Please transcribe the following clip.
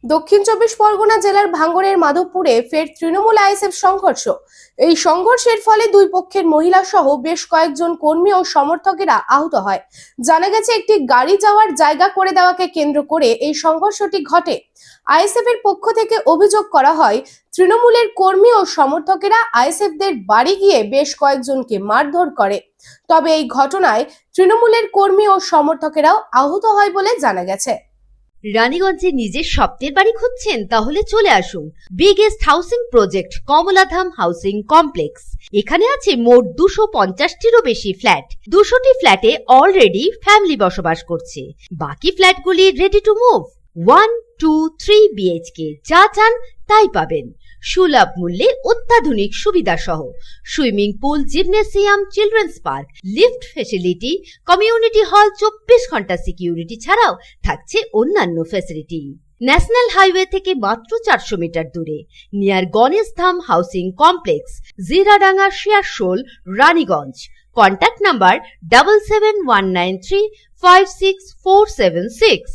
দক্ষিণ চব্বিশ পরগনা জেলার ভাঙড়ের মাধবপুরে ফের তৃণমূল আইএসএফ সংঘর্ষ। এই সংঘর্ষের ফলে দুই পক্ষের মহিলা সহ বেশ কয়েকজন কর্মী ও সমর্থকেরা আহত হয়। জানা গেছে, একটি গাড়ি যাওয়ার জায়গা করে দেওয়াকে কেন্দ্র করে এই সংঘর্ষটি ঘটে। আইএসএফ এর পক্ষ থেকে অভিযোগ করা হয়, তৃণমূলের কর্মী ও সমর্থকেরা আইএসএফদের বাড়ি গিয়ে বেশ কয়েকজনকে মারধর করে। তবে এই ঘটনায় তৃণমূলের কর্মী ও সমর্থকেরাও আহত হয় বলে জানা গেছে। রানীগঞ্জে নিজের স্বপ্নের বাড়ি খুঁজছেন? তাহলে চলে আসুন biggest housing project Kamaladham housing complex. এখানে আছে মোট 250টিরও বেশি ফ্ল্যাট। 200টি ফ্ল্যাটে অলরেডি ফ্যামিলি বসবাস করছে, বাকি ফ্ল্যাটগুলি রেডি টু মুভ। 1, 2, 3 বিএইচকে যা চান তাই পাবেন, সুলভ মূল্যে অত্যাধুনিক সুবিধা সহ। Swimming pool, gymnasium, children's park, lift facility, community hall, 24 ঘন্টা সিকিউরিটি ছাড়াও থাকছে অন্যান্য ফ্যাসিলিটি। ন্যাশনাল হাইওয়ে থেকে মাত্র 400 মিটার দূরে, near Ganesh Dham housing complex, Jiradanga, Shiarsol, Raniganj. Contact number 7719356476।